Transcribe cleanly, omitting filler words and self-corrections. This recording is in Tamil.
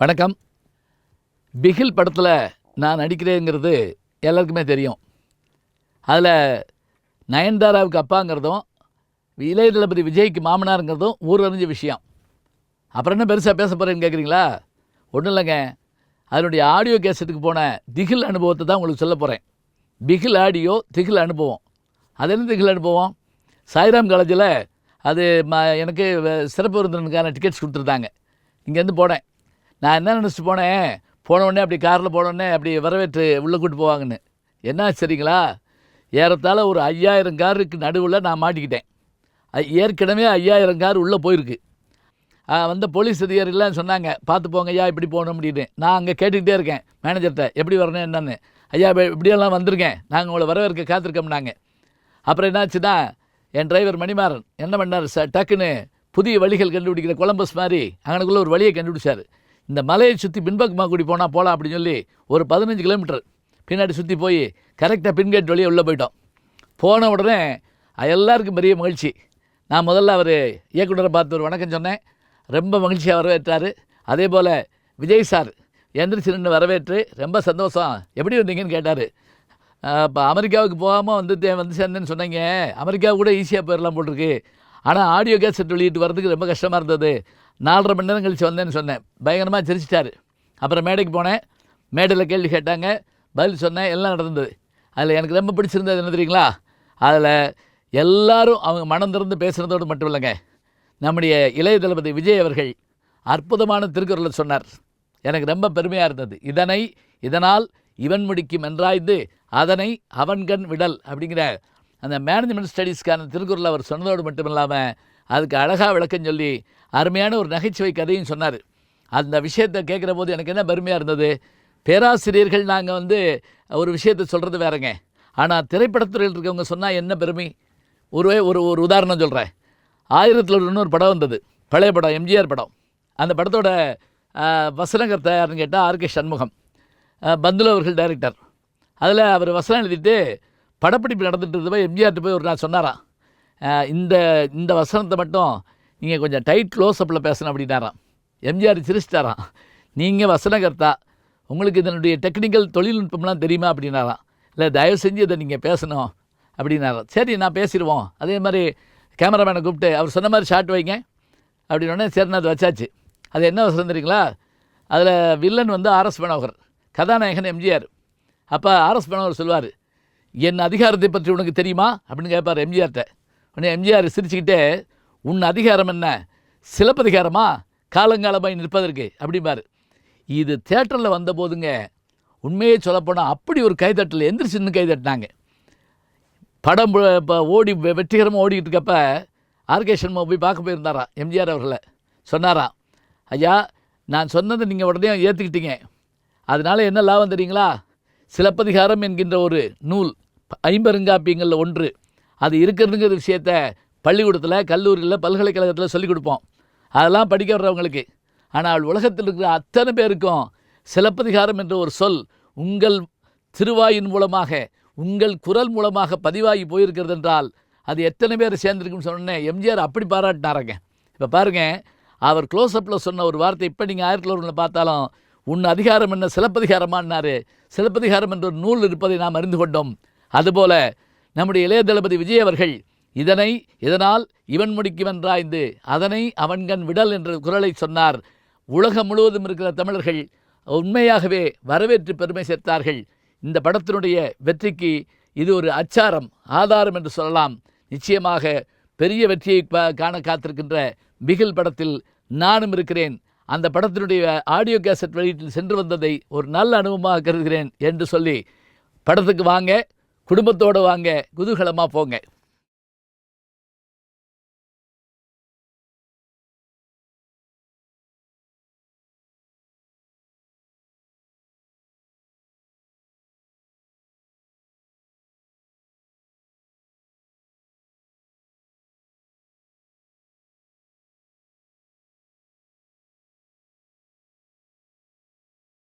வணக்கம். பிகில் படத்தில் நான் நடிக்கிறேங்கிறது எல்லாருக்குமே தெரியும். அதில் நயன்தாராவுக்கு அப்பாங்கிறதும் இளைய தளபதி விஜய்க்கு மாமனாருங்கிறதும் ஊரறிஞ்ச விஷயம். அப்புறம் என்ன பெருசாக பேச போகிறேன்னு கேட்குறீங்களா? ஒன்றும் இல்லைங்க, அதனுடைய ஆடியோ கேசட்டுக்கு போன திகில் அனுபவத்தை தான் உங்களுக்கு சொல்ல போகிறேன். பிகில் ஆடியோ, திகில் அனுபவம். அது என்ன திகில் அனுபவம்? சாய்ராம் காலேஜில் அது எனக்கு சிறப்பு விருந்தினருக்கான டிக்கெட்ஸ் கொடுத்துருந்தாங்க. இங்கேருந்து போனேன். நான் என்ன நினச்சிட்டு போன உடனே அப்படி காரில் போனோடனே அப்படி வரவேற்று உள்ளே கூட்டு போவாங்கன்னு. என்ன சரிங்களா, ஏறத்தாழ ஒரு 5000 காருக்கு நடுவில் நான் மாட்டிக்கிட்டேன். ஏற்கனவே 5000 கார் உள்ளே போயிருக்கு. வந்த போலீஸ் அதிகாரிலாம் சொன்னாங்க, பார்த்து போங்க ஐயா, இப்படி போகணும் அப்படின்னு. நான் அங்கே கேட்டுக்கிட்டே இருக்கேன் மேனேஜர்கிட்ட, எப்படி வரணும் என்னன்னு. ஐயா இப்படியெல்லாம் வந்திருக்கேன், நாங்கள் உங்களை வரவேற்க காத்திருக்கோம்னாங்க. அப்புறம் என்னாச்சுன்னா, என் டிரைவர் மணிமாறன் என்ன பண்ணார் சார், டக்குன்னு புதிய வழிகள் கண்டுபிடிக்கிற கொலம்பஸ் மாதிரி அங்கனுக்குள்ளே ஒரு வழியை கண்டுபிடிச்சார். இந்த மலையை சுற்றி பின்பக்கமாக கூடி போகலாம் அப்படின்னு சொல்லி ஒரு 15 கிலோமீட்டர் பின்னாடி சுற்றி போய் கரெக்டாக பின்கேட் வழியாக உள்ளே போயிட்டோம். போன உடனே எல்லாருக்கும் பெரிய மகிழ்ச்சி. நான் முதல்ல அவர் இயக்குனரை பார்த்து ஒரு வணக்கம் சொன்னேன். ரொம்ப மகிழ்ச்சியாக வரவேற்றார். அதே போல் விஜய் சார் எந்திரிச்சு நின்று வரவேற்று ரொம்ப சந்தோஷம், எப்படி வந்தீங்கன்னு கேட்டார். இப்போ அமெரிக்காவுக்கு போகாமல் வந்து சேர்ந்தேன்னு சொன்னீங்க, அமெரிக்காவுக்கு கூட ஈஸியாக போயிடலாம் போட்டிருக்கு, ஆனால் ஆடியோ கேசட் வெளியிட்டு வர்றதுக்கு ரொம்ப கஷ்டமாக இருந்தது, 4.5 மணி நேரம் கழித்து வந்தேன்னு சொன்னேன். பயங்கரமாக சிரிச்சிட்டார். அப்புறம் மேடைக்கு போனேன். மேடையில் கேள்வி கேட்டாங்க, பதில் சொன்னேன், எல்லாம் நடந்தது. அதில் எனக்கு ரொம்ப பிடிச்சிருந்தது என்ன தெரியுங்களா? அதில் எல்லாரும் அவங்க மனம் திறந்து பேசுகிறதோடு மட்டும் இல்லைங்க, நம்முடைய இளைய தளபதி விஜய் அவர்கள் அற்புதமான திருக்குறளை சொன்னார். எனக்கு ரொம்ப பெருமையாக இருந்தது. இதனால் இவன் முடிக்கும் என்றாய்ந்து அதனை அவன்கண் விடல் அப்படிங்கிற அந்த மேனேஜ்மெண்ட் ஸ்டடீஸ்க்கான திருக்குறளை அவர் சொன்னதோடு மட்டும் இல்லாமல் அதுக்கு அழகாக விளக்கம் சொல்லி அருமையான ஒரு நகைச்சுவை கதையும் சொன்னார். அந்த விஷயத்தை கேட்குற போது எனக்கு என்ன பெருமையாக இருந்தது. பேராசிரியர்கள் நாங்கள் ஒரு விஷயத்தை சொல்கிறது வேறங்க, ஆனால் திரைப்படத்துறையில் இருக்கவங்க சொன்னால் என்ன பெருமை. ஒரு உதாரணம் சொல்கிறேன். 1001 படம் வந்தது, பழைய படம், எம்ஜிஆர் படம். அந்த படத்தோட வசனகர்த்தா யாருன்னு கேட்டால் ஆர்கே சண்முகம், பந்துலு அவர்கள் டைரக்டர். அதில் அவர் வசனம் எழுதிட்டு படப்பிடிப்பு நடந்துட்டு போய் எம்ஜிஆர்ட்டு போய் ஒரு நாள் சொன்னாராம், இந்த வசனத்தை மட்டும் நீங்கள் கொஞ்சம் டைட் க்ளோஸ்அப்பில் பேசணும் அப்படின்னாராம். எம்ஜிஆர் சிரிச்சிட்டாராம், நீங்கள் வசனகர்த்தா, உங்களுக்கு இதனுடைய டெக்னிக்கல் தொழில்நுட்பம்லாம் தெரியுமா அப்படின்னாராம். இல்லை, தயவு செஞ்சு இதை நீங்கள் பேசணும் அப்படின்னாராம். சரி நான் பேசிடுவோம். அதே மாதிரி கேமராமேனை கூப்பிட்டு அவர் சொன்ன மாதிரி ஷாட் வைங்க அப்படின்னோடனே சரின்னு அது வச்சாச்சு. அது என்ன வசனம் தெரியுங்களா? அதில் வில்லன் ஆர்எஸ் மனோகர், கதாநாயகன் எம்ஜிஆர். அப்போ ஆர்எஸ் மனோகர் சொல்லுவார், என் அதிகாரத்தை பற்றி உனக்கு தெரியுமா அப்படின்னு கேட்பார் எம்ஜிஆர்கிட்ட. உடனே எம்ஜிஆர் சிரிச்சுக்கிட்டே, உன் அதிகாரம் என்ன, சிலப்பதிகாரமா, காலங்காலமாய் நிற்பதற்கு அப்படிம்பார். இது தேட்டரில் வந்த போதுங்க, உண்மையே சொல்லப்போனால் அப்படி ஒரு கைதட்டல், எந்திரிச்சின்னு கைதட்டினாங்க. படம் இப்போ வெற்றிகரமாக ஓடிக்கிட்டு இருக்கப்ப ஆர்கே சண்முகம் போய் பார்க்க போயிருந்தாராம் எம்ஜிஆர் அவர்களை. சொன்னாராம், ஐயா நான் சொன்னதை நீங்கள் உடனே ஏற்றுக்கிட்டீங்க, அதனால் என்ன லாபம் தெரியுங்களா? சிலப்பதிகாரம் என்கின்ற ஒரு நூல் 50 ஒன்று, அது இருக்கிறதுங்கிற விஷயத்த பள்ளிக்கூடத்தில், கல்லூரியில், பல்கலைக்கழகத்தில் சொல்லிக் கொடுப்போம், அதெல்லாம் படிக்க வர்றவங்களுக்கு. ஆனால் உலகத்தில் இருக்கிற அத்தனை பேருக்கும் சிலப்பதிகாரம் என்ற ஒரு சொல் உங்கள் திருவாயின் மூலமாக, உங்கள் குரல் மூலமாக பதிவாகி போயிருக்கிறது என்றால் அது எத்தனை பேர் சேர்ந்துருக்குன்னு சொன்னேன். எம்ஜிஆர் அப்படி பாராட்டினாரங்க. இப்போ பாருங்கள், அவர் க்ளோஸ்அப்பில் சொன்ன ஒரு வார்த்தை இப்போ நீங்கள் 1001 பார்த்தாலும், உன் அதிகாரம் என்ன, சிலப்பதிகாரமானார். சிலப்பதிகாரம் என்ற ஒரு நூல் இருப்பதை நாம் அறிந்து கொண்டோம். அதுபோல் நம்முடைய இளைய தளபதி விஜய் அவர்கள் இதனால் இவன் முடிக்கும் என்றாய்ந்து அதனை அவன்கண் விடல் என்ற குரலை சொன்னார். உலகம் முழுவதும் இருக்கிற தமிழர்கள் உண்மையாகவே வரவேற்று பெருமை சேர்த்தார்கள். இந்த படத்தினுடைய வெற்றிக்கு இது ஒரு அச்சாரம், ஆதாரம் என்று சொல்லலாம். நிச்சயமாக பெரிய வெற்றியை காண காத்திருக்கின்ற பிகில் படத்தில் நானும் இருக்கிறேன். அந்த படத்தினுடைய ஆடியோ கேசட் வெளியீட்டில் சென்று வந்ததை ஒரு நல்ல அனுபவமாக கருதுகிறேன் என்று சொல்லி, படத்துக்கு வாங்க, குடும்பத்தோடு வாங்க, குதூகலமாக போங்க.